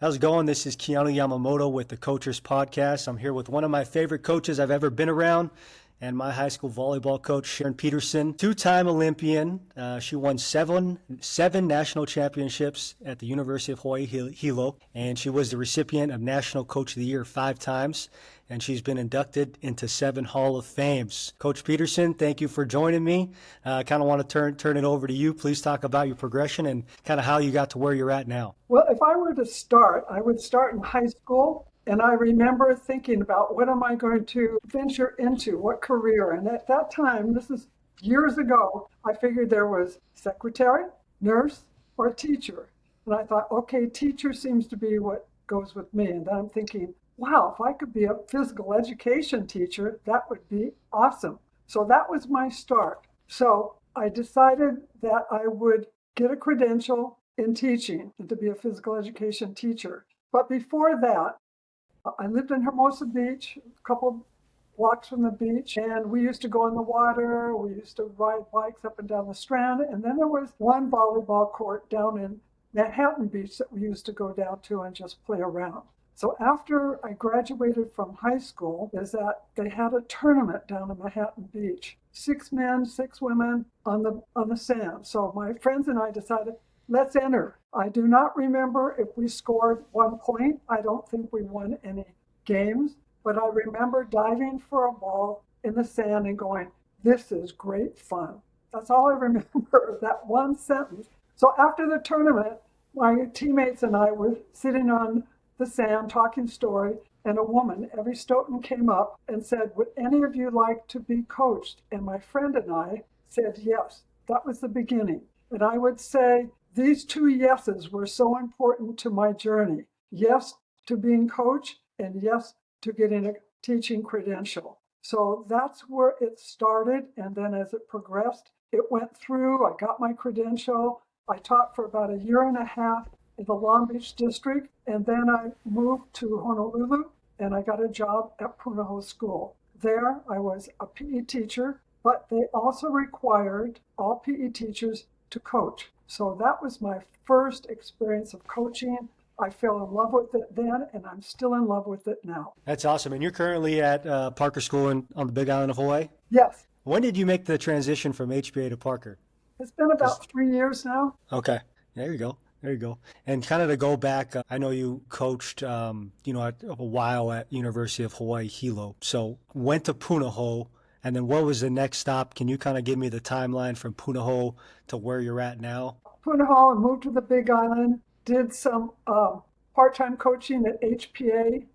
How's it going? This is Keanu Yamamoto with the Coachers Podcast. I'm here with one of my favorite coaches I've ever been around, and my high school volleyball coach, Sharon Peterson, two-time Olympian. She won seven national championships at the University of Hawaii Hilo, and she was the recipient of National Coach of the Year 5 times, and she's been inducted into 7 Hall of Fames. Coach Peterson, thank you for joining me. I kind of want to turn it over to you. Please talk about your progression and kind of how you got to where you're at now. Well, if I were to start, I would start in high school. And I remember thinking about what am I going to venture into, what career? And at that time, this is years ago, I figured there was secretary, nurse, or teacher. And I thought, okay, teacher seems to be what goes with me. And then I'm thinking, wow, if I could be a physical education teacher, that would be awesome. So that was my start. So I decided that I would get a credential in teaching and to be a physical education teacher. But before that, I lived in Hermosa Beach, a couple blocks from the beach, and we used to go in the water. We used to ride bikes up and down the Strand. And then there was one volleyball court down in Manhattan Beach that we used to go down to and just play around. So after I graduated from high school, is that they had a tournament down in Manhattan Beach. 6 men, 6 women on the sand. So my friends and I decided, let's enter. I do not remember if we scored 1 point. I don't think we won any games, but I remember diving for a ball in the sand and going, this is great fun. That's all I remember, that one sentence. So after the tournament, my teammates and I were sitting on the sand talking story, and a woman, Evie Stoughton, came up and said, would any of you like to be coached? And my friend and I said yes. That was the beginning. And I would say, these 2 yeses were so important to my journey. Yes to being coach and yes to getting a teaching credential. So that's where it started. And then as it progressed, it went through. I got my credential. I taught for about 1.5 years in the Long Beach district. And then I moved to Honolulu and I got a job at Punahou School. There I was a PE teacher, but they also required all PE teachers to coach. So that was my first experience of coaching. I fell in love with it then, and I'm still in love with it now. That's awesome. And you're currently at Parker School on the Big Island of Hawaii? Yes. When did you make the transition from HBA to Parker? It's been about 3 years now. Okay. There you go. There you go. And kind of to go back, I know you coached, a while at University of Hawaii Hilo. So went to Punahou. And then what was the next stop? Can you kind of give me the timeline from Punahou to where you're at now? Punahou and moved to the Big Island, did some part-time coaching at HPA,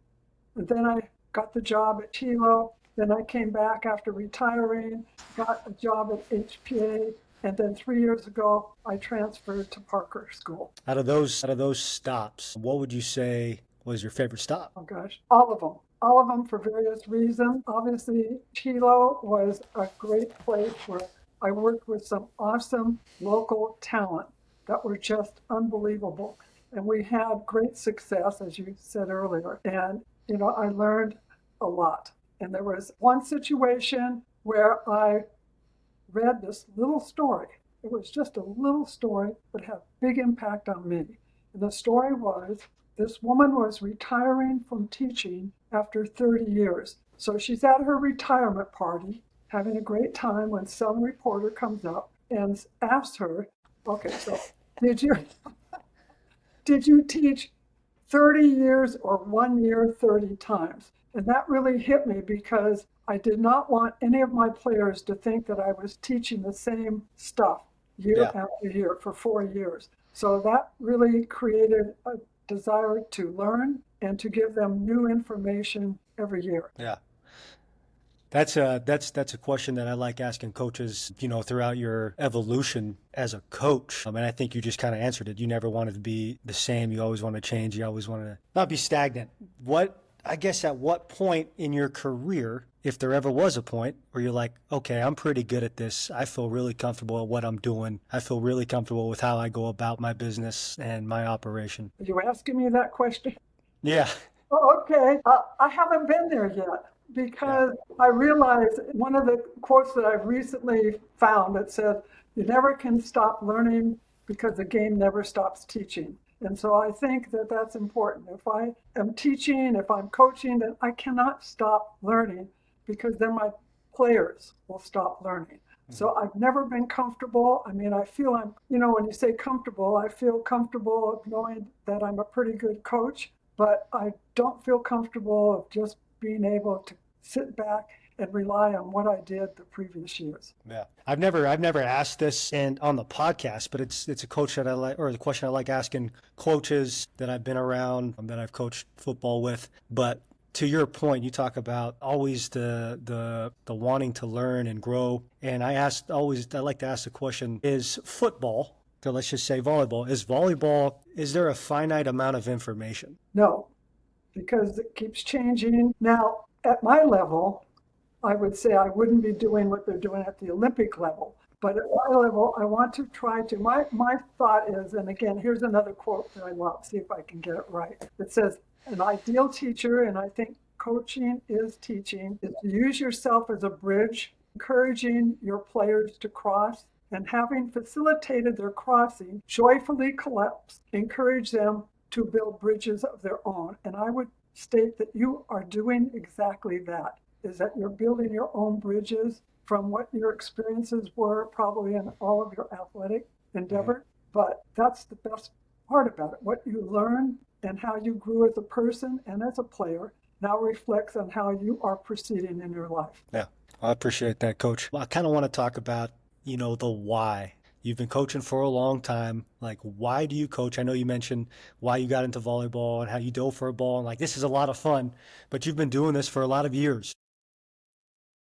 and then I got the job at Hilo. Then I came back after retiring, got a job at HPA, and then 3 years ago, I transferred to Parker School. Out of those stops, what would you say was your favorite stop? Oh gosh, all of them. All of them for various reasons. Obviously, Hilo was a great place where I worked with some awesome local talent that were just unbelievable. And we had great success, as you said earlier. And, I learned a lot. And there was one situation where I read this little story. It was just a little story, but had big impact on me. And the story was, this woman was retiring from teaching after 30 years. So she's at her retirement party, having a great time when some reporter comes up and asks her, okay, so did you teach 30 years or 1 year 30 times? And that really hit me because I did not want any of my players to think that I was teaching the same stuff year after year for 4 years. So that really created a desire to learn and to give them new information every year. Yeah. That's a question that I like asking coaches, throughout your evolution as a coach. And I think you just kind of answered it. You never wanted to be the same. You always want to change. You always want to not be stagnant. At what point in your career, if there ever was a point where you're like, okay, I'm pretty good at this. I feel really comfortable at what I'm doing. I feel really comfortable with how I go about my business and my operation. Are you asking me that question? Yeah. Oh, okay. I haven't been there yet because I realized one of the quotes that I've recently found that said, you never can stop learning because the game never stops teaching. And so I think that that's important. If I am teaching, if I'm coaching, then I cannot stop learning because then my players will stop learning. So I've never been comfortable. I mean, I feel when you say comfortable, I feel comfortable knowing that I'm a pretty good coach, but I don't feel comfortable of just being able to sit back and rely on what I did the previous years. Yeah. I've never asked this and on the podcast, but it's a coach that I like, or the question I like asking coaches that I've been around, that I've coached football with. But to your point, you talk about always the wanting to learn and grow. And I like to ask the question, is football, so let's just say volleyball, is there a finite amount of information? No, because it keeps changing. Now, at my level, I would say I wouldn't be doing what they're doing at the Olympic level. But at my level, I want to try to. My thought is, and again, here's another quote that I love, see if I can get it right. It says, an ideal teacher, and I think coaching is teaching, is to use yourself as a bridge, encouraging your players to cross, and having facilitated their crossing, joyfully collapse, encourage them to build bridges of their own. And I would state that you are doing exactly that, is that you're building your own bridges from what your experiences were probably in all of your athletic endeavor. But that's the best part about it. What you learn and how you grew as a person and as a player now reflects on how you are proceeding in your life. Yeah, I appreciate that, Coach. Well, I kind of want to talk about, the why. You've been coaching for a long time. Like, why do you coach? I know you mentioned why you got into volleyball and how you dove for a ball. And like, this is a lot of fun, but you've been doing this for a lot of years.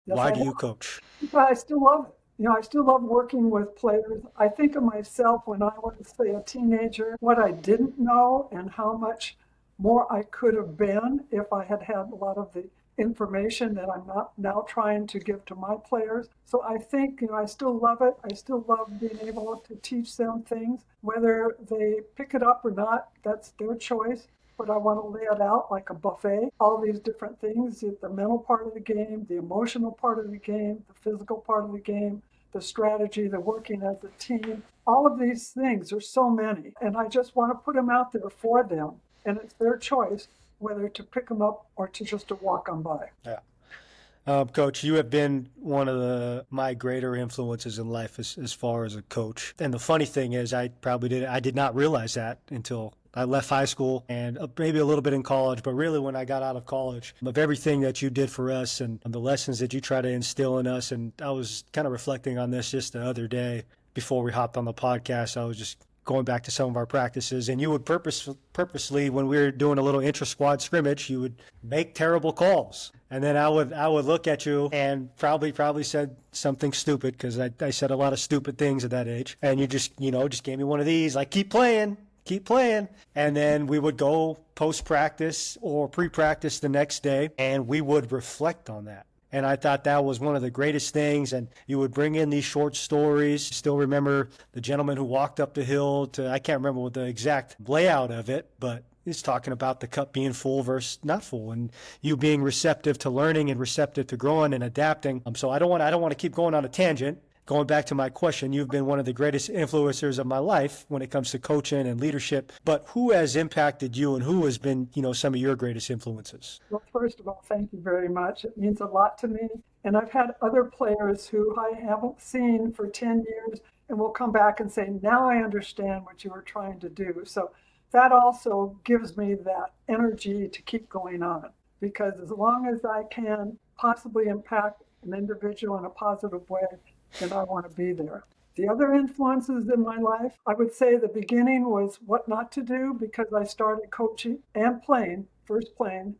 Yes, Why I do you have. coach? But I still love it. I still love working with players. I think of myself when I was, say, a teenager, what I didn't know and how much more I could have been if I had had a lot of the information that I'm not now trying to give to my players. So I think, I still love it. I still love being able to teach them things, whether they pick it up or not, that's their choice. But I want to lay it out like a buffet, all these different things, the mental part of the game, the emotional part of the game, the physical part of the game, the strategy, the working as a team, all of these things, there's so many. And I just want to put them out there for them. And it's their choice whether to pick them up or to walk on by. Yeah. Coach, you have been one of my greater influences in life as far as a coach. And the funny thing is, I did not realize that until I left high school and maybe a little bit in college, but really when I got out of college, of everything that you did for us and the lessons that you try to instill in us. And I was kind of reflecting on this just the other day before we hopped on the podcast. I was just going back to some of our practices, and you would purposely, when we were doing a little intra-squad scrimmage, you would make terrible calls. And then I would look at you and probably said something stupid, because I said a lot of stupid things at that age. And you just gave me one of these, like, keep playing. And then we would go post-practice or pre-practice the next day, and we would reflect on that. And I thought that was one of the greatest things. And you would bring in these short stories. Still remember the gentleman who walked up the hill I can't remember what the exact layout of it, but he's talking about the cup being full versus not full, and you being receptive to learning and receptive to growing and adapting. So I don't want to keep going on a tangent. Going back to my question, you've been one of the greatest influencers of my life when it comes to coaching and leadership, but who has impacted you and who has been, some of your greatest influences? Well, first of all, thank you very much. It means a lot to me. And I've had other players who I haven't seen for 10 years and will come back and say, now I understand what you were trying to do. So that also gives me that energy to keep going on, because as long as I can possibly impact an individual in a positive way, then I want to be there. The other influences in my life, I would say the beginning was what not to do, because I started coaching and playing, first playing,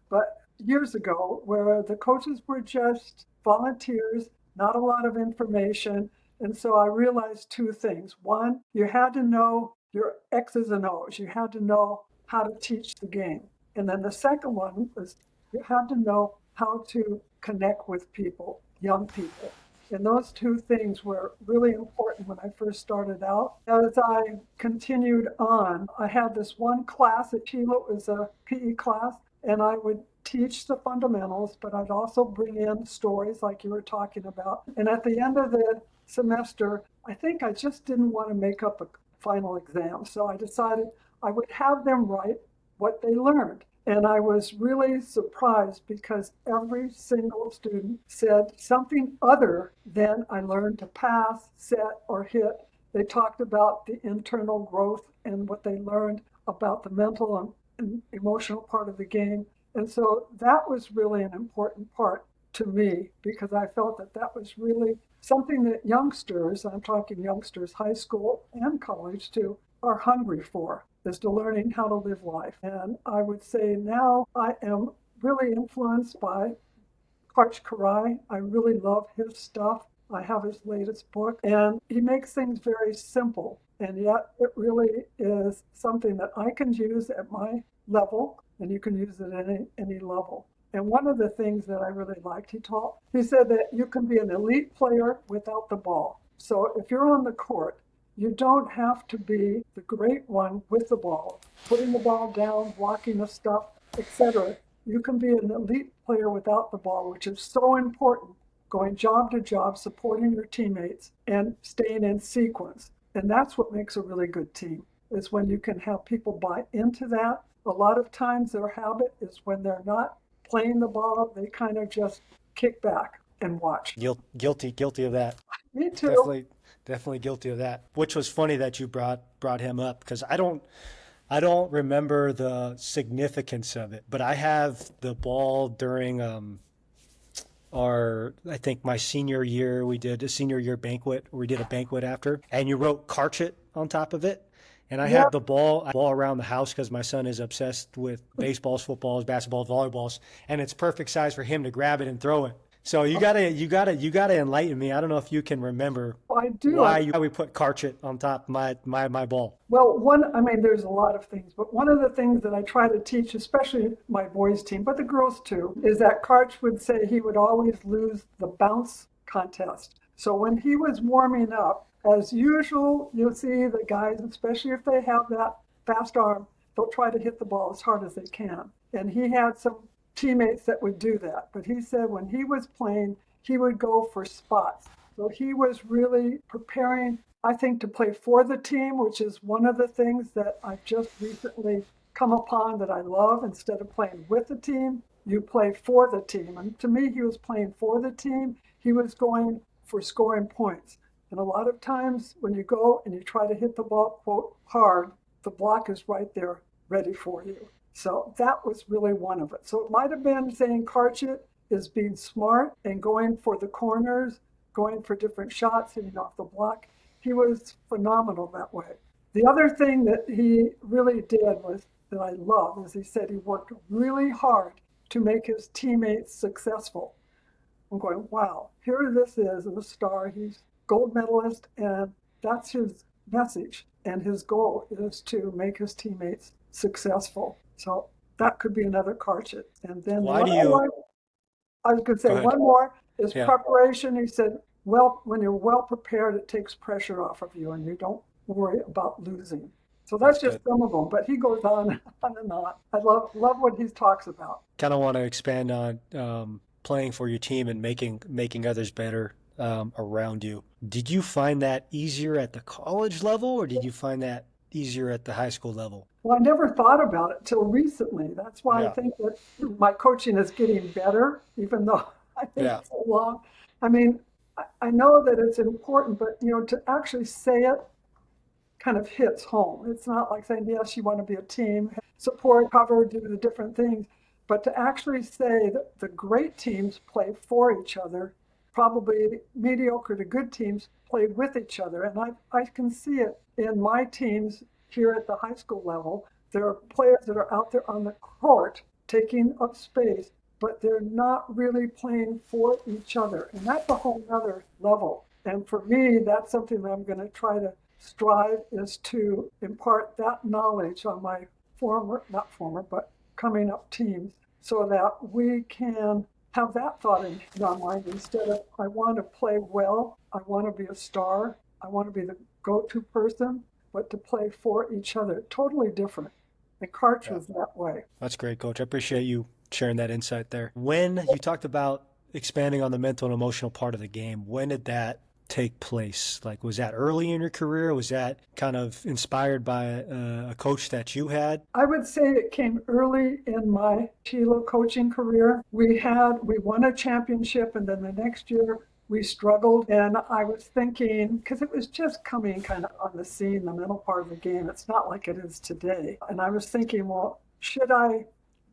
but years ago, where the coaches were just volunteers, not a lot of information. And so I realized two things. One, you had to know your X's and O's. You had to know how to teach the game. And then the second one was you had to know how to connect with people, young people. And those two things were really important when I first started out. As I continued on, I had this one class at Sheila. It was a PE class, and I would teach the fundamentals, but I'd also bring in stories like you were talking about. And at the end of the semester, I think I just didn't want to make up a final exam. So I decided I would have them write what they learned. And I was really surprised because every single student said something other than I learned to pass, set, or hit. They talked about the internal growth and what they learned about the mental and emotional part of the game. And so that was really an important part to me because I felt that that was really something that youngsters, I'm talking youngsters, high school and college too, are hungry for, is to learning how to live life. And I would say now I am really influenced by Karch. I really love his stuff. I have his latest book, and he makes things very simple, and yet it really is something that I can use at my level, and you can use it at any level. And one of the things that I really liked, he said that you can be an elite player without the ball. So if you're on the court, you don't have to be the great one with the ball, putting the ball down, blocking the stuff, etc. You can be an elite player without the ball, which is so important, going job to job, supporting your teammates, and staying in sequence. And that's what makes a really good team, is when you can have people buy into that. A lot of times their habit is when they're not playing the ball, they kind of just kick back and watch. Guilty of that. Me too. Definitely guilty of that. Which was funny that you brought him up because I don't remember the significance of it, but I have the ball during I think my senior year. We did a senior year banquet. We did a banquet after, and you wrote Karch on top of it. And I have the ball around the house because my son is obsessed with baseballs, footballs, basketballs, volleyballs, and it's perfect size for him to grab it and throw it. So you gotta enlighten me. I don't know if you can remember I do. why we put Karch on top of my ball. Well, there's a lot of things, but one of the things that I try to teach, especially my boys' team, but the girls too, is that Karch would say he would always lose the bounce contest. So when he was warming up, as usual, you'll see the guys, especially if they have that fast arm, they'll try to hit the ball as hard as they can. And he had some teammates that would do that. But he said when he was playing, he would go for spots. So he was really preparing, I think, to play for the team, which is one of the things that I've just recently come upon that I love. Instead of playing with the team, you play for the team. And to me, he was playing for the team. He was going for scoring points. And a lot of times when you go and you try to hit the ball, quote, hard, the block is right there ready for you. So that was really one of it. So it might have been saying Karch is being smart and going for the corners, going for different shots, hitting off the block. He was phenomenal that way. The other thing that he really did was that I love is he said he worked really hard to make his teammates successful. I'm going, wow, here this is a star. He's gold medalist, and that's his message. And his goal is to make his teammates successful. So that could be another Karch. And then Why do you? I was going to say one more is preparation. He said, well, when you're well prepared, it takes pressure off of you, and you don't worry about losing. So that's just good. some of them, but he goes on and on. I love what he talks about. Kind of want to expand on playing for your team and making others better around you. Did you find that easier at the college level, or did you find that easier at the high school level? Well, I never thought about it till recently. That's why I think that my coaching is getting better, even though I think it's so long. I mean, I know that it's important, but to actually say it kind of hits home. It's not like saying, yes, you want to be a team, support, cover, do the different things, but to actually say that the great teams play for each other, probably mediocre to good teams play with each other. And I can see it in my teams here at the high school level. There are players that are out there on the court taking up space, but they're not really playing for each other. And that's a whole other level. And for me, that's something that I'm going to try to strive is to impart that knowledge on my but coming up teams so that we can have that thought in our mind instead of, I want to play well, I want to be a star, I want to be the go-to person, but to play for each other. Totally different. And Karch was that way. That's great, Coach. I appreciate you sharing that insight there. When you talked about expanding on the mental and emotional part of the game, when did that take place? Like, was that early in your career? Was that kind of inspired by a coach that you had? I would say it came early in my Chilo coaching career. We won a championship, and then the next year we struggled. And I was thinking, because it was just coming kind of on the scene, the middle part of the game. It's not like it is today. And I was thinking, well, should I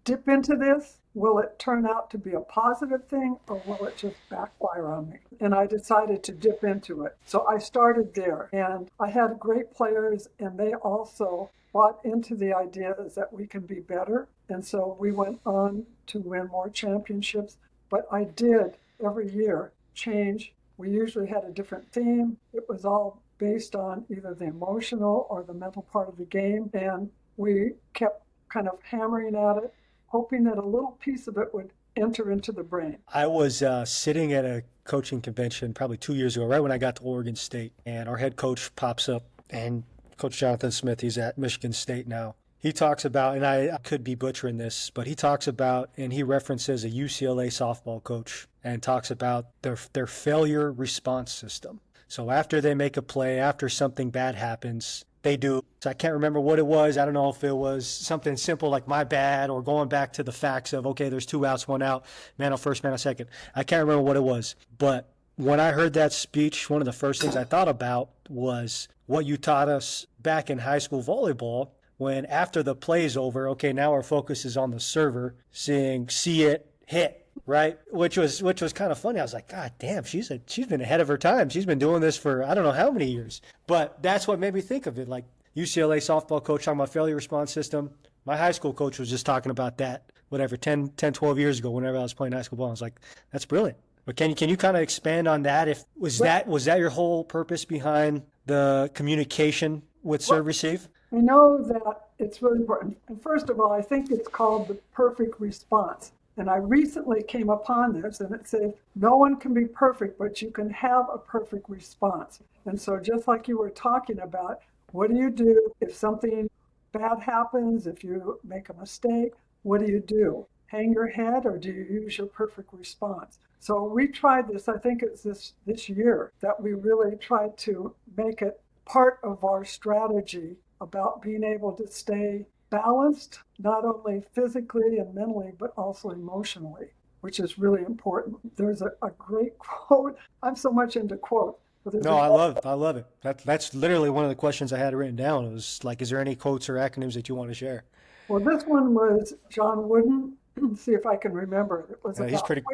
dip into this? Will it turn out to be a positive thing, or will it just backfire on me? And I decided to dip into it. So I started there, and I had great players, and they also bought into the ideas that we can be better. And so we went on to win more championships. But I did every year change. We usually had a different theme. It was all based on either the emotional or the mental part of the game. And we kept kind of hammering at it, hoping that a little piece of it would enter into the brain. I was sitting at a coaching convention probably 2 years ago, right when I got to Oregon State, and our head coach pops up, and Coach Jonathan Smith, he's at Michigan State now. He talks about, and I could be butchering this, but he talks about, and he references a UCLA softball coach and talks about their failure response system. So after they make a play, after something bad happens, they do. So I can't remember what it was. I don't know if it was something simple like my bad or going back to the facts of, okay, there's 2 outs, 1 out, man on first, man on second. I can't remember what it was. But when I heard that speech, one of the first things I thought about was what you taught us back in high school volleyball when after the play's over, okay, now our focus is on the server, see it, hit. Right, which was kind of funny. I was like, God damn, she's been ahead of her time. She's been doing this for I don't know how many years. But that's what made me think of it. Like UCLA softball coach talking about failure response system. My high school coach was just talking about that, whatever, 10, 12 years ago, whenever I was playing high school ball. I was like, that's brilliant. But can you kind of expand on that? Was that your whole purpose behind the communication with serve receive? I know that it's really important. And first of all, I think it's called the perfect response. And I recently came upon this, and it says, no one can be perfect, but you can have a perfect response. And so just like you were talking about, what do you do if something bad happens, if you make a mistake? What do? Hang your head, or do you use your perfect response? So we tried this, I think it's this year, that we really tried to make it part of our strategy about being able to stay balanced, not only physically and mentally, but also emotionally, which is really important. There's a great quote. I'm so much into quotes. No, I love it. That's literally one of the questions I had written down. It was like, is there any quotes or acronyms that you want to share? Well, this one was John Wooden. See if I can remember it. It was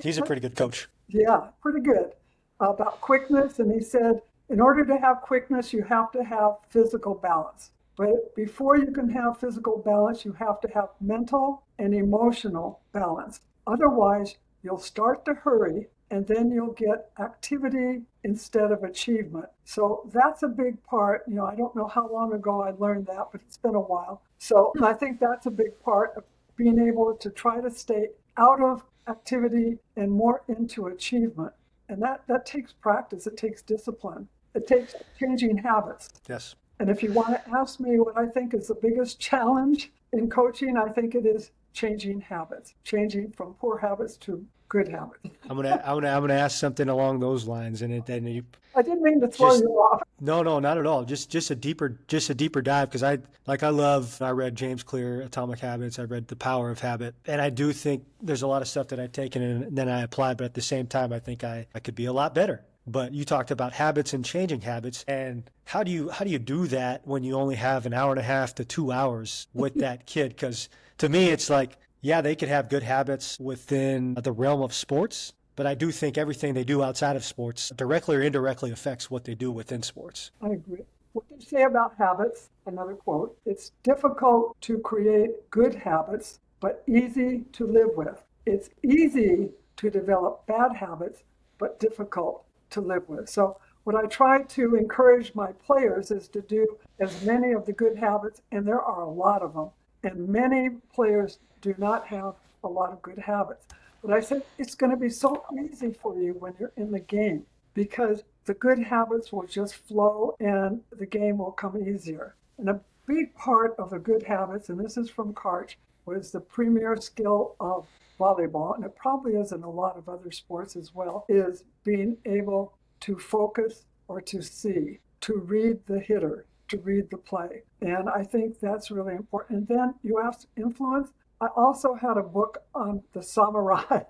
He's a pretty good coach. Yeah, pretty good. About quickness. And he said, in order to have quickness, you have to have physical balance. But before you can have physical balance, you have to have mental and emotional balance. Otherwise, you'll start to hurry, and then you'll get activity instead of achievement. So that's a big part. I don't know how long ago I learned that, but it's been a while. So I think that's a big part of being able to try to stay out of activity and more into achievement. And that takes practice. It takes discipline. It takes changing habits. Yes. And if you want to ask me what I think is the biggest challenge in coaching, I think it is changing habits, changing from poor habits to good habits. I'm gonna ask something along those lines, and then I didn't mean to throw you off. No, not at all. Just a deeper dive, because I read James Clear, Atomic Habits. I read The Power of Habit, and I do think there's a lot of stuff that I've taken and then I applied, but at the same time, I think I could be a lot better. But you talked about habits and changing habits, and how do you do that when you only have an hour and a half to 2 hours with that kid? Because to me, it's like, yeah, they could have good habits within the realm of sports, but I do think everything they do outside of sports directly or indirectly affects what they do within sports. I agree. What they say about habits, another quote, it's difficult to create good habits, but easy to live with. It's easy to develop bad habits, but difficult to live with. So what I try to encourage my players is to do as many of the good habits, and there are a lot of them, and many players do not have a lot of good habits. But I said, it's going to be so easy for you when you're in the game, because the good habits will just flow and the game will come easier. And a big part of the good habits, and this is from Karch, was the premier skill of volleyball, and it probably is in a lot of other sports as well, is being able to focus or to see, to read the hitter, to read the play. And I think that's really important. And then you asked influence. I also had a book on the samurai.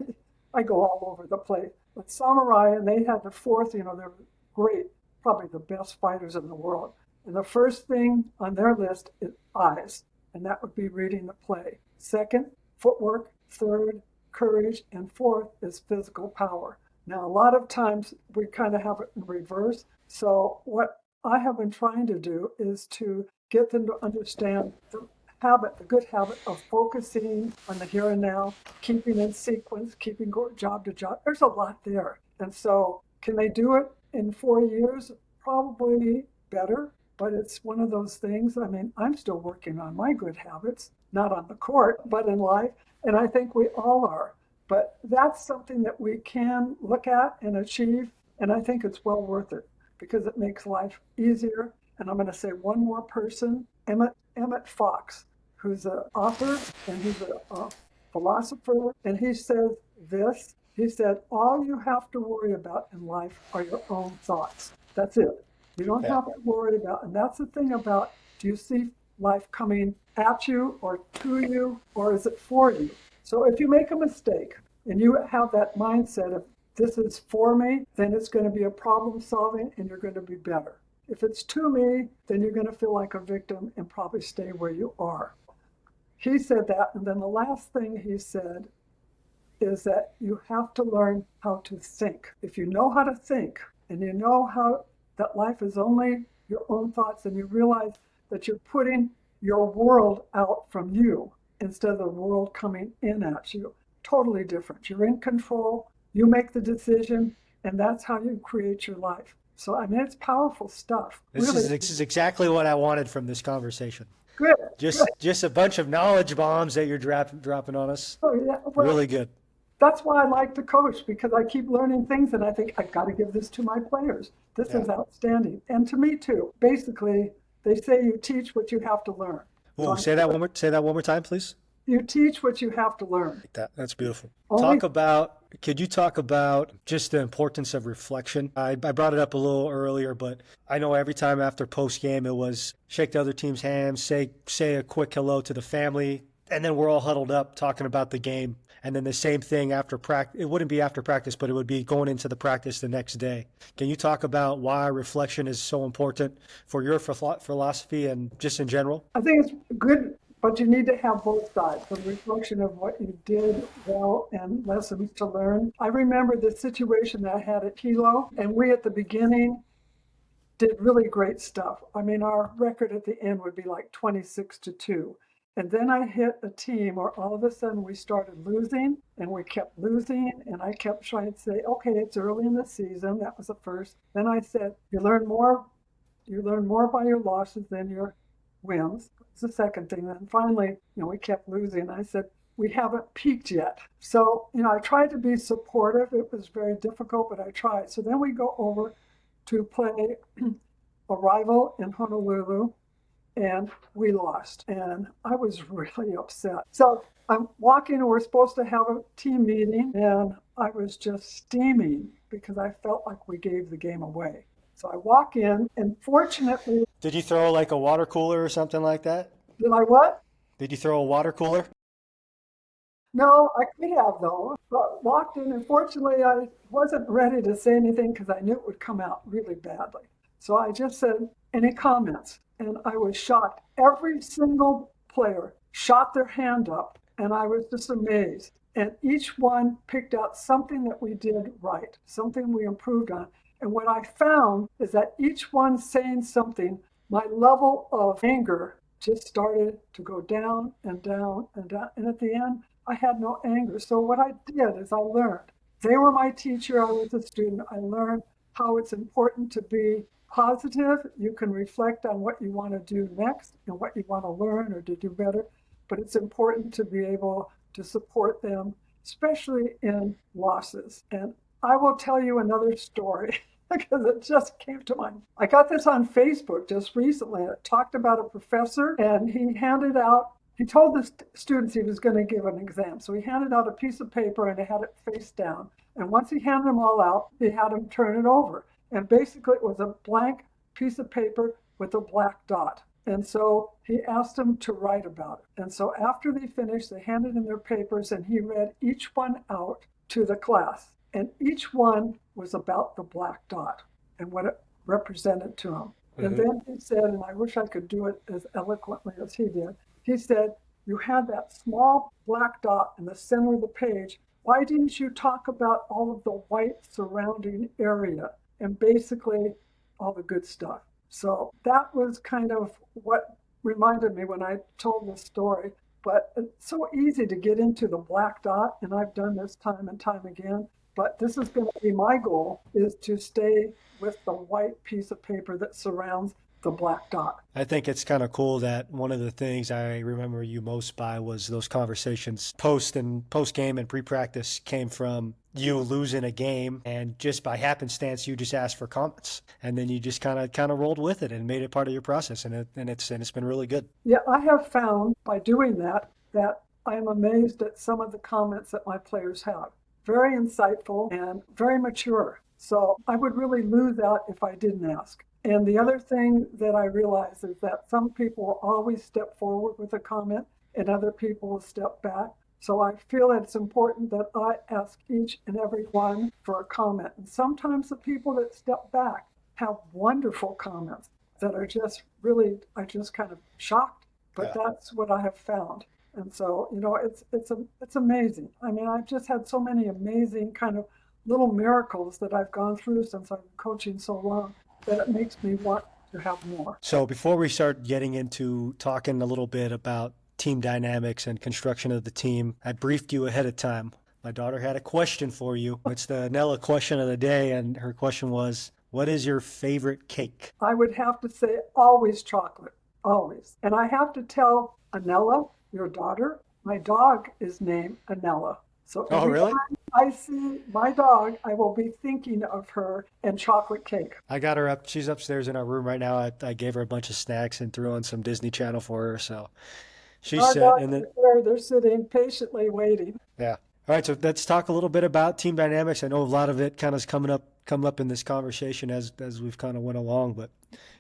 I go all over the place. But samurai, and they had the fourth, they're great, probably the best fighters in the world. And the first thing on their list is eyes, and that would be reading the play. Second, footwork. Third, courage. And fourth is physical power. Now, a lot of times we kind of have it in reverse. So what I have been trying to do is to get them to understand the good habit of focusing on the here and now, keeping in sequence, keeping going job to job. There's a lot there. And so can they do it in 4 years? Probably better, but it's one of those things. I mean, I'm still working on my good habits, not on the court, but in life. And I think we all are. But that's something that we can look at and achieve. And I think it's well worth it because it makes life easier. And I'm going to say one more person, Emmett Fox, who's an author and he's a philosopher. And he says this, he said, all you have to worry about in life are your own thoughts. That's it. You don't have to worry about, and that's the thing about, do you see life coming at you or to you, or is it for you? So if you make a mistake and you have that mindset of this is for me, then it's going to be a problem solving and you're going to be better. If it's to me, then you're going to feel like a victim and probably stay where you are. He said that, and then the last thing he said is that you have to learn how to think. If you know how to think and you know how that life is only your own thoughts and you realize that you're putting your world out from you instead of the world coming in at you. Totally different. You're in control, you make the decision, and that's how you create your life. So, I mean, it's powerful stuff. This is exactly what I wanted from this conversation. Good. Just a bunch of knowledge bombs that you're dropping on us. Oh, yeah. Well, really good. That's why I like to coach, because I keep learning things and I think I've got to give this to my players. This is outstanding. And to me too. Basically, they say you teach what you have to learn. Ooh, say that one more time, please. You teach what you have to learn. That's beautiful. Only, Could you talk about just the importance of reflection? I brought it up a little earlier, but I know every time after post game it was shake the other team's hands, say a quick hello to the family, and then we're all huddled up talking about the game. And then the same thing after practice. It wouldn't be after practice, but it would be going into the practice the next day. Can you talk about why reflection is so important for your philosophy and just in general? I think it's good, but you need to have both sides, the reflection of what you did well and lessons to learn. I remember the situation that I had at Kilo, and we at the beginning did really great stuff. I mean, our record at the end would be like 26-2. And then I hit a team where all of a sudden we started losing and we kept losing. And I kept trying to say, okay, it's early in the season. That was the first. Then I said, you learn more by your losses than your wins. It's the second thing. Then finally, we kept losing. I said, we haven't peaked yet. So, I tried to be supportive. It was very difficult, but I tried. So then we go over to play a rival in Honolulu. And we lost, and I was really upset. So I'm walking, and we're supposed to have a team meeting, and I was just steaming because I felt like we gave the game away. So I walk in, and fortunately... Did you throw like a water cooler or something like that? Did I what? Did you throw a water cooler? No, I could have, though. But walked in, and fortunately, I wasn't ready to say anything because I knew it would come out really badly. So I just said, any comments? And I was shocked. Every single player shot their hand up, and I was just amazed. And each one picked out something that we did right, something we improved on. And what I found is that each one saying something, my level of anger just started to go down and down and down. And at the end, I had no anger. So what I did is I learned. They were my teacher. I was a student. I learned how it's important to be positive. You can reflect on what you want to do next and what you want to learn or to do better, but it's important to be able to support them, especially in losses. And I will tell you another story because it just came to mind. I got this on Facebook just recently. It talked about a professor, and he told the students he was going to give an exam. So he handed out a piece of paper and he had it face down. And once he handed them all out, he had them turn it over. And basically it was a blank piece of paper with a black dot. And so he asked them to write about it. And so after they finished, they handed in their papers and he read each one out to the class. And each one was about the black dot and what it represented to him. And then he said, and I wish I could do it as eloquently as he did, he said, you had that small black dot in the center of the page. Why didn't you talk about all of the white surrounding area and basically all the good stuff? So that was kind of what reminded me when I told this story. But it's so easy to get into the black dot, and I've done this time and time again. But this is going to be my goal, is to stay with the white piece of paper that surrounds the black dot. I think it's kind of cool that one of the things I remember you most by was those conversations post game and pre-practice came from you losing a game, and just by happenstance you just asked for comments, and then you just kind of rolled with it and made it part of your process, and it's been really good. Yeah, I have found by doing that I am amazed at some of the comments that my players have. Very insightful and very mature. So I would really lose out if I didn't ask. And the other thing that I realize is that some people will always step forward with a comment and other people will step back. So I feel that it's important that I ask each and every one for a comment. And sometimes the people that step back have wonderful comments that are just really, I just kind of shocked. But that's what I have found. And so, it's amazing. I mean, I've just had so many amazing kind of little miracles that I've gone through since I've been coaching so long that it makes me want to have more. So before we start getting into talking a little bit about team dynamics and construction of the team, I briefed you ahead of time. My daughter had a question for you. It's the Nella question of the day, and her question was, what is your favorite cake? I would have to say always chocolate, always. And I have to tell Anella, your daughter, my dog is named Anella. So every time I see my dog, I will be thinking of her and chocolate cake. I got her up. She's upstairs in our room right now. I gave her a bunch of snacks and threw on some Disney Channel for her. So she's Our set. dogs And then, are there, they're sitting patiently waiting. yeah. All right. So let's talk a little bit about team dynamics. I know a lot of it kind of come up in this conversation as we've kind of went along. But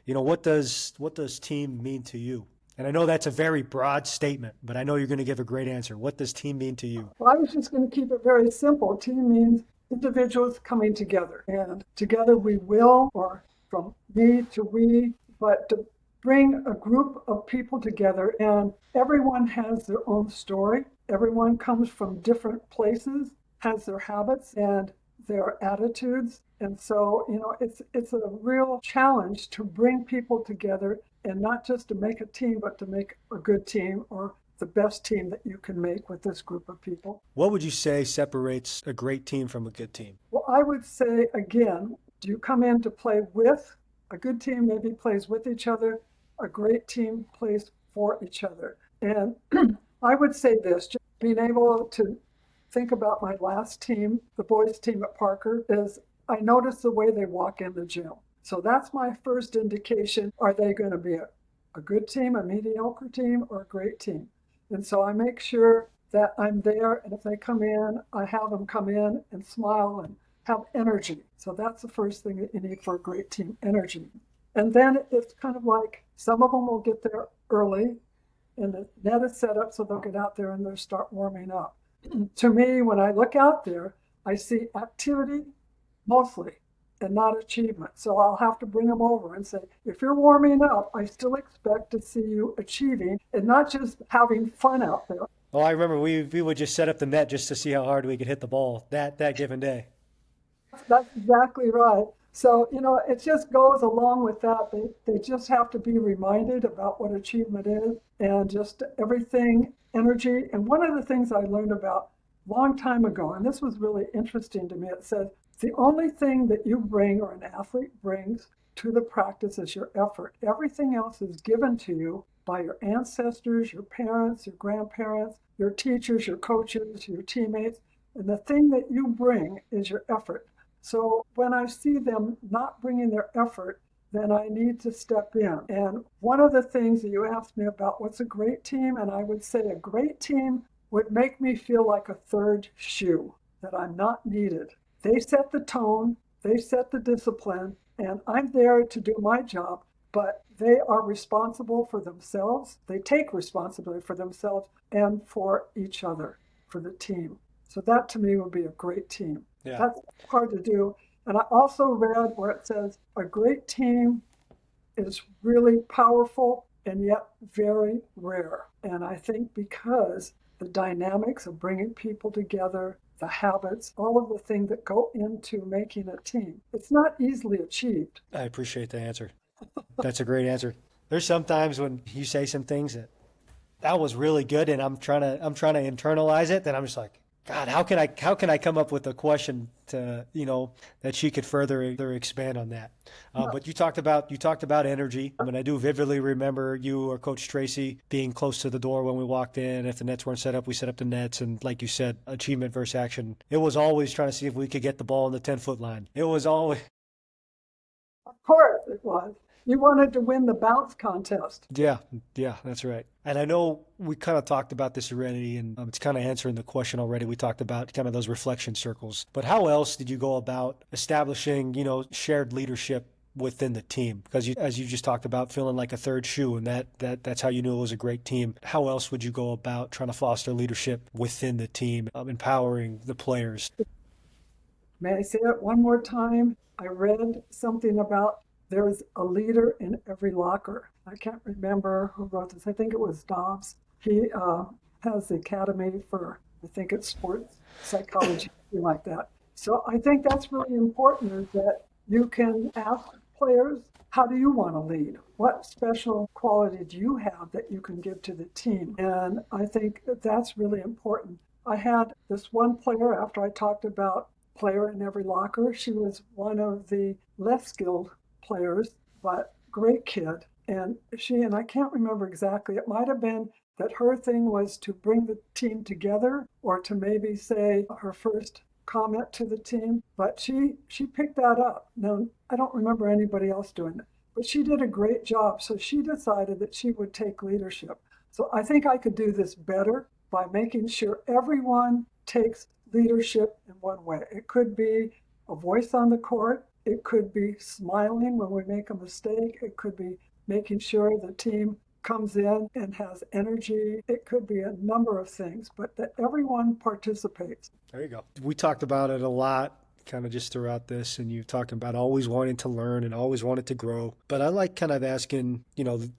what does team mean to you? And I know that's a very broad statement, but I know you're going to give a great answer. What does team mean to you? Well, I was just going to keep it very simple. Team means individuals coming together, and together we will, or from me to we, but to bring a group of people together, and everyone has their own story. Everyone comes from different places, has their habits and their attitudes. And so, it's a real challenge to bring people together, and not just to make a team, but to make a good team, or the best team that you can make with this group of people. What would you say separates a great team from a good team? Well, I would say, again, do you come in to play with? A good team maybe plays with each other. A great team plays for each other. And I would say this, just being able to think about my last team, the boys' team at Parker, is I notice the way they walk in the gym. So that's my first indication. Are they going to be a good team, a mediocre team, or a great team? And so I make sure that I'm there, and if they come in, I have them come in and smile and have energy. So that's the first thing that you need for a great team, energy. And then it's kind of like some of them will get there early, and the net is set up so they'll get out there and they'll start warming up. To me, when I look out there, I see activity mostly, and not achievement. So I'll have to bring them over and say, if you're warming up, I still expect to see you achieving and not just having fun out there. Oh, I remember we would just set up the net just to see how hard we could hit the ball that given day. That's exactly right. So, it just goes along with that. They just have to be reminded about what achievement is, and just everything, energy. And one of the things I learned about a long time ago, and this was really interesting to me, it says, the only thing that you bring, or an athlete brings, to the practice is your effort. Everything else is given to you by your ancestors, your parents, your grandparents, your teachers, your coaches, your teammates. And the thing that you bring is your effort. So when I see them not bringing their effort, then I need to step in. And one of the things that you asked me about, what's a great team? And I would say a great team would make me feel like a third shoe, that I'm not needed. They set the tone, They set the discipline, and I'm there to do my job, but they are responsible for themselves. They take responsibility for themselves and for each other, for the team. So that to me would be a great team. Yeah. That's hard to do. And I also read where it says a great team is really powerful and yet very rare. And I think because the dynamics of bringing people together, the habits, all of the things that go into making a team, it's not easily achieved. I appreciate the answer. That's a great answer. There's sometimes when you say some things that was really good, and I'm trying to internalize it, then I'm just like, God, how can I come up with a question to that she could further expand on that? But you talked about energy. I mean, I do vividly remember you or Coach Tracy being close to the door when we walked in. If the nets weren't set up, we set up the nets, and like you said, achievement versus action. It was always trying to see if we could get the ball on the 10-foot line. It was always Of course it was. You wanted to win the bounce contest. Yeah, yeah, that's right. And I know we kind of talked about this already, and it's kind of answering the question already. We talked about kind of those reflection circles. But how else did you go about establishing, shared leadership within the team? Because as you just talked about, feeling like a third shoe, and that's how you knew it was a great team. How else would you go about trying to foster leadership within the team, empowering the players? May I say it one more time? I read something about there's a leader in every locker. I can't remember who wrote this. I think it was Dobbs. He has the Academy for, I think it's sports psychology, something like that. So I think that's really important is that you can ask players, how do you want to lead? What special quality do you have that you can give to the team? And I think that that's really important. I had this one player after I talked about player in every locker. She was one of the less skilled players, but great kid. And I can't remember exactly, it might have been that her thing was to bring the team together or to maybe say her first comment to the team, but she picked that up. Now, I don't remember anybody else doing it, but she did a great job. So she decided that she would take leadership. So I think I could do this better by making sure everyone takes leadership in one way. It could be a voice on the court. It could be smiling when we make a mistake. It could be making sure the team comes in and has energy. It could be a number of things, but that everyone participates. There you go. We talked about it a lot, kind of just throughout this, and you talked about always wanting to learn and always wanted to grow. But I like kind of asking,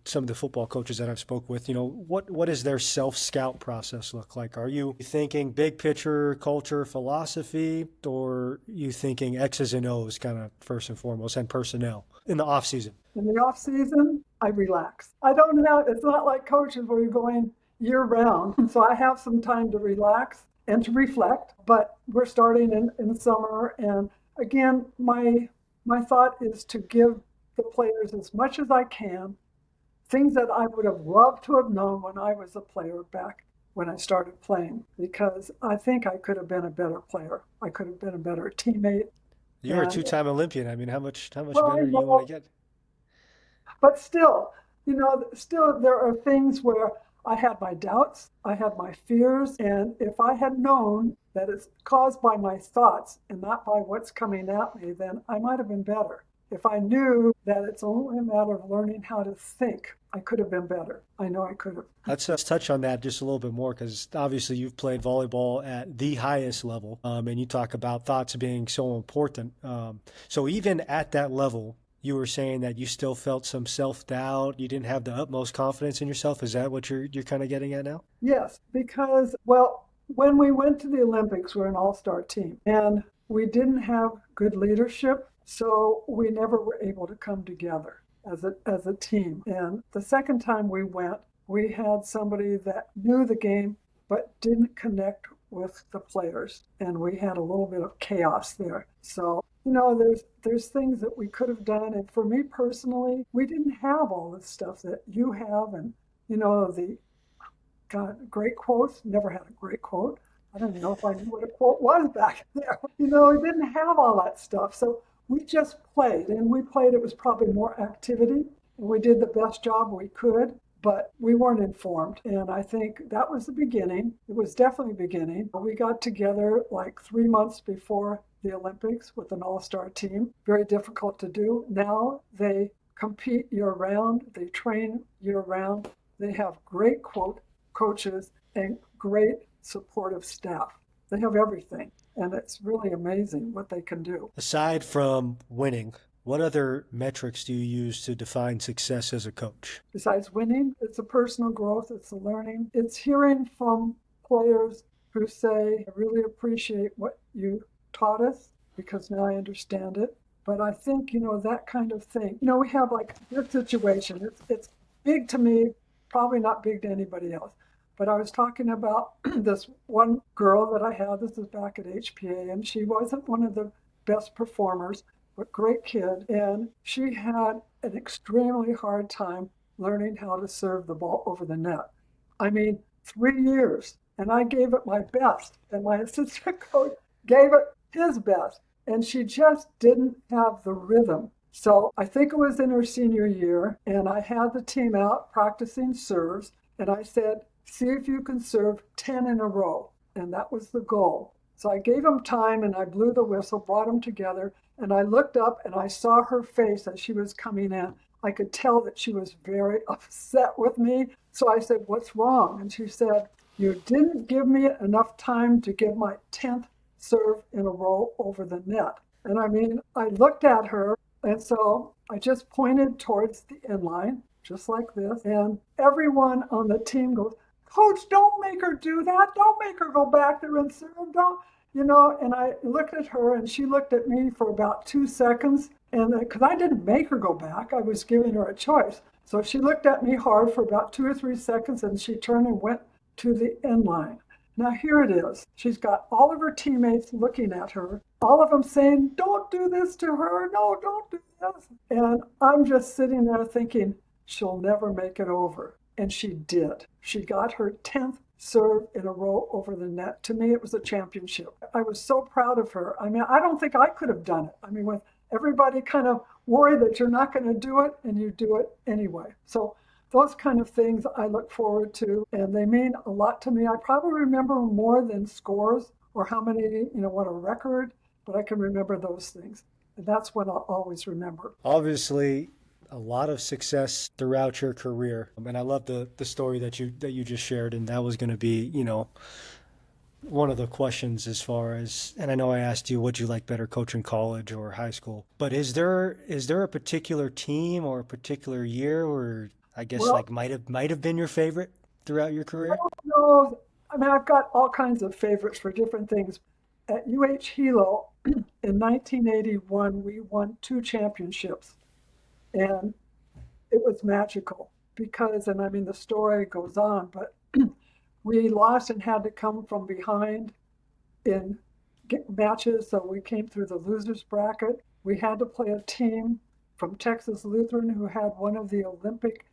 some of the football coaches that I've spoke with, what does their self-scout process look like? Are you thinking big picture, culture, philosophy, or you thinking X's and O's kind of first and foremost, and personnel in the off season? In the off season, I relax. I don't have, it's not like coaches where you're going year round. So I have some time to relax and to reflect, but we're starting in summer. And again, my thought is to give the players as much as I can, things that I would have loved to have known when I was a player back when I started playing, because I think I could have been a better player. I could have been a better teammate. You're a And two-time Olympian. I mean, how much well, I better do you want know, to get? but still there are things where I had my doubts, I had my fears, and if I had known that it's caused by my thoughts and not by what's coming at me, then I might have been better. If I knew that it's only a matter of learning how to think, I could have been better. I know I could have. Let's touch on that just a little bit more because obviously you've played volleyball at the highest level, and you talk about thoughts being so important. So even at that level, you were saying that you still felt some self-doubt. You didn't have the utmost confidence in yourself. Is that what you're kind of getting at now? Yes, because, well, when we went to the Olympics, we're an all-star team, and we didn't have good leadership, so we never were able to come together as a team. And the second time we went, we had somebody that knew the game but didn't connect with the players, and we had a little bit of chaos there. So there's things that we could have done, and for me personally, we didn't have all this stuff that you have, and the great quotes. Never had a great quote. I don't even know if I knew what a quote was back there. We didn't have all that stuff, so we just played, and we played. It was probably more activity, and we did the best job we could. But we weren't informed. And I think that was the beginning. It was definitely beginning. We got together like 3 months before the Olympics with an all-star team. Very difficult to do. Now they compete year-round. They train year-round. They have great coaches and great supportive staff. They have everything, and it's really amazing what they can do. Aside from winning, what other metrics do you use to define success as a coach? Besides winning, it's the personal growth, it's the learning. It's hearing from players who say, I really appreciate what you taught us because now I understand it. But I think, that kind of thing. We have like this situation. It's big to me, probably not big to anybody else. But I was talking about this one girl that I had. This is back at HPA, and she wasn't one of the best performers, but great kid. And she had an extremely hard time learning how to serve the ball over the net. I mean, 3 years, and I gave it my best, and my assistant coach gave it his best, and she just didn't have the rhythm. So I think it was in her senior year, and I had the team out practicing serves, and I said, see if you can serve 10 in a row, and that was the goal. So I gave them time, and I blew the whistle, brought them together, and I looked up, and I saw her face as she was coming in. I could tell that she was very upset with me. So I said, what's wrong? And she said, you didn't give me enough time to give my 10th serve in a row over the net. And I mean, I looked at her, and so I just pointed towards the end line, just like this. And everyone on the team goes, Coach, don't make her do that. Don't make her go back there and serve. Don't, and I looked at her, and she looked at me for about 2 seconds. And because I didn't make her go back, I was giving her a choice. So she looked at me hard for about 2 or 3 seconds, and she turned and went to the end line. Now here it is. She's got all of her teammates looking at her, all of them saying, don't do this to her. No, don't do this. And I'm just sitting there thinking, she'll never make it over. And she did. She got her 10th serve in a row over the net. To me, it was a championship. I was so proud of her. I mean, I don't think I could have done it. I mean, with everybody kind of worried that you're not going to do it, and you do it anyway. So those kind of things I look forward to, and they mean a lot to me. I probably remember more than scores or how many, what a record, but I can remember those things. And that's what I'll always remember. Obviously, a lot of success throughout your career. And I love the story that you just shared, and that was going to be, one of the questions as far as, and I know I asked you, would you like better, coach in college or high school? But is there a particular team or a particular year where I guess might have been your favorite throughout your career? No, I mean, I've got all kinds of favorites for different things. At Hilo in 1981, we won 2 championships, and it was magical because, and I mean, the story goes on, but we lost and had to come from behind in matches. So we came through the losers bracket. We had to play a team from Texas Lutheran who had one of the Olympic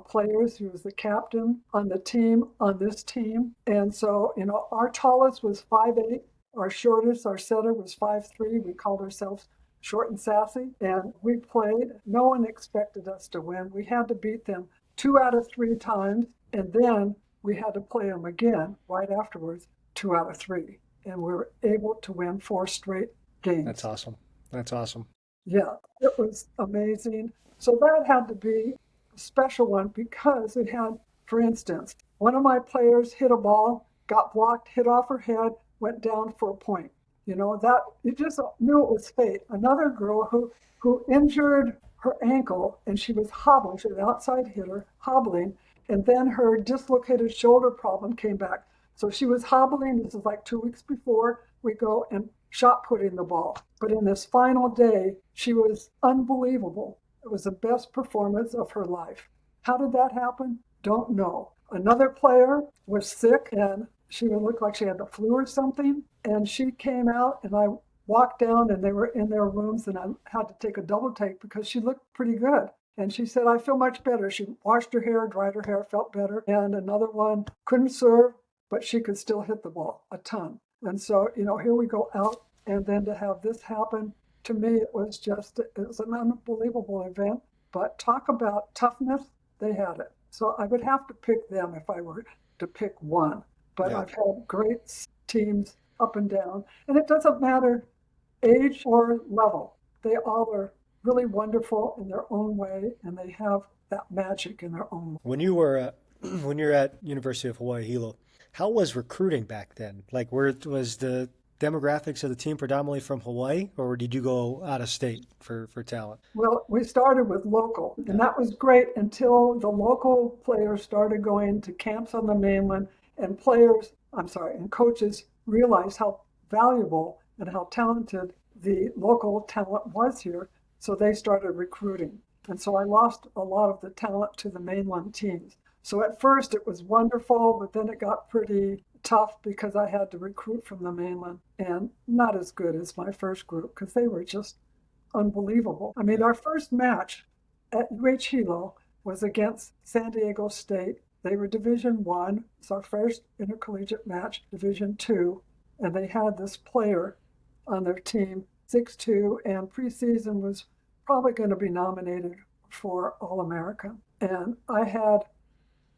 players who was the captain on the team, on this team. And so, our tallest was 5'8". Our shortest, our setter, was 5'3". We called ourselves short and sassy. And we played. No one expected us to win. We had to beat them 2 out of 3 times. And then we had to play them again right afterwards, 2 out of 3. And we were able to win 4 straight games. That's awesome. That's awesome. Yeah, it was amazing. So that had to be a special one because it had, for instance, one of my players hit a ball, got blocked, hit off her head, went down for a point. That you just knew it was fate. Another girl who injured her ankle, and she was hobbling. She was an outside hitter, hobbling, and then her dislocated shoulder problem came back. So she was hobbling. This is like 2 weeks before we go and shot put in the ball. But in this final day, she was unbelievable. It was the best performance of her life. How did that happen? Don't know. Another player was sick, and she would look like she had the flu or something. And she came out, and I walked down, and they were in their rooms, and I had to take a double take because she looked pretty good. And she said, I feel much better. She washed her hair, dried her hair, felt better. And another one couldn't serve, but she could still hit the ball a ton. And so, here we go out. And then to have this happen, to me, it was an unbelievable event. But talk about toughness, they had it. So I would have to pick them if I were to pick one. But yeah. I've had great teams up and down. And it doesn't matter age or level. They all are really wonderful in their own way, and they have that magic in their own way. When you were when you're at University of Hawaii Hilo, how was recruiting back then? Like, where was the demographics of the team predominantly from Hawaii, or did you go out of state for talent? Well, we started with local, and Yeah. that was great until the local players started going to camps on the mainland, and and coaches realized how valuable and how talented the local talent was here. So they started recruiting. And so I lost a lot of the talent to the mainland teams. So at first it was wonderful, but then it got pretty tough because I had to recruit from the mainland and not as good as my first group because they were just unbelievable. I mean, Yeah. our first match at UH Hilo was against San Diego State. They were Division One. It's our first intercollegiate match, Division Two, and they had this player on their team, 6'2", and preseason was probably going to be nominated for All-American. And I had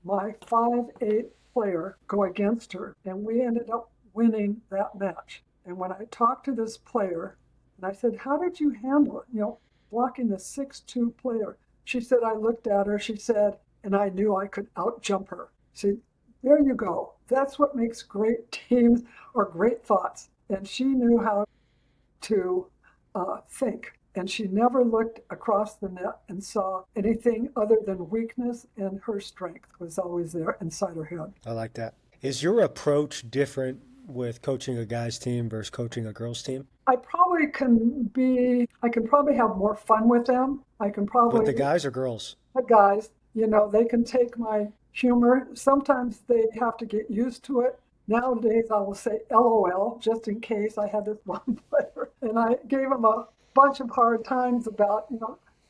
my 5'8" player go against her, and we ended up winning that match. And when I talked to this player, and I said, "How did you handle it? Blocking the 6'2" player." She said, "I looked at her," she said, "and I knew I could outjump her." See, there you go. That's what makes great teams or great thoughts. And she knew how to think. And she never looked across the net and saw anything other than weakness, and her strength was always there inside her head. I like that. Is your approach different with coaching a guys team versus coaching a girls team? I can probably have more fun with them. I can With the probably, guys or girls? the guys, they can take my humor. Sometimes they have to get used to it. Nowadays, I will say LOL just in case. I had this one player, and I gave him a bunch of hard times about,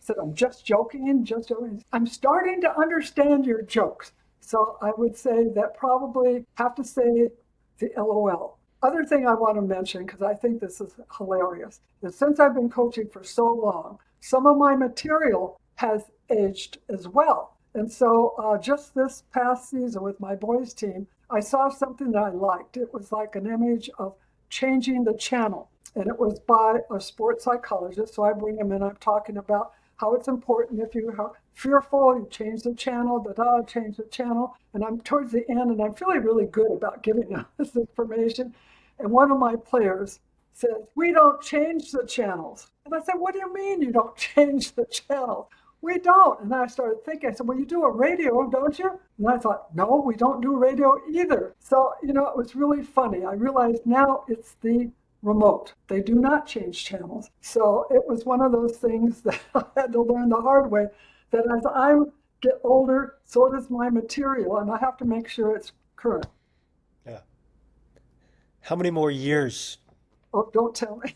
said, "I'm just joking, just joking." I'm starting to understand your jokes. So I would say that probably have to say the LOL. Other thing I want to mention, because I think this is hilarious, is since I've been coaching for so long, some of my material has aged as well. And so just this past season with my boys team, I saw something that I liked. It was like an image of changing the channel. And it was by a sports psychologist. So I bring him in. I'm talking about how it's important if you are fearful, you change the channel, change the channel. And I'm towards the end, and I'm feeling really good about giving them this information. And one of my players said, "We don't change the channels." And I said, "What do you mean you don't change the channel?" "We don't." And I started thinking, I said, "Well, you do a radio, don't you?" And I thought, "No, we don't do radio either." So, it was really funny. I realized now it's the remote. They do not change channels. So it was one of those things that I had to learn the hard way, that as I get older, so does my material, and I have to make sure it's current. Yeah. How many more years? Oh, don't tell me.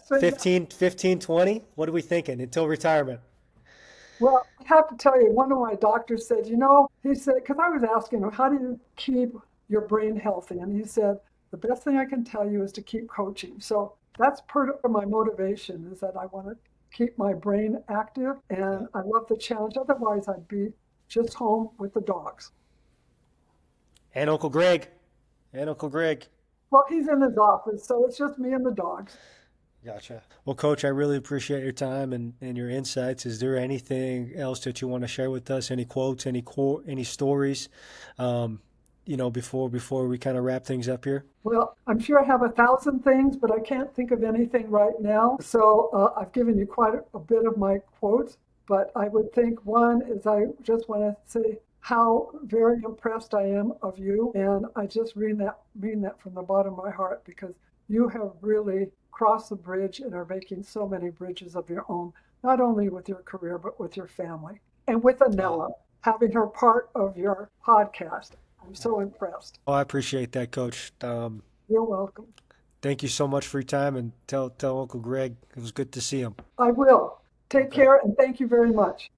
So, 15, 20? What are we thinking until retirement? well, I have to tell you, one of my doctors said, he said, because I was asking him, "How do you keep your brain healthy?" And he said, "The best thing I can tell you is to keep coaching." So that's part of my motivation, is that I want to keep my brain active, Yeah. and I love the challenge. Otherwise, I'd be just home with the dogs. And Uncle Greg. And Uncle Greg. Well, he's in his office, so it's just me and the dogs. Gotcha. Well, Coach, I really appreciate your time and your insights. Is there anything else that you want to share with us? Any quotes, any stories, before we kind of wrap things up here? Well, I'm sure I have 1,000 things, but I can't think of anything right now. So I've given you quite a bit of my quotes, but I would think one is, I just want to say how very impressed I am of you. And I just mean that from the bottom of my heart, because you have really crossed the bridge and are making so many bridges of your own, not only with your career, but with your family. And with Oh, Anella, having her part of your podcast. I'm so impressed. I appreciate that, Coach. You're welcome. Thank you so much for your time, and tell Uncle Greg it was good to see him. I will. Take Okay. care, and thank you very much.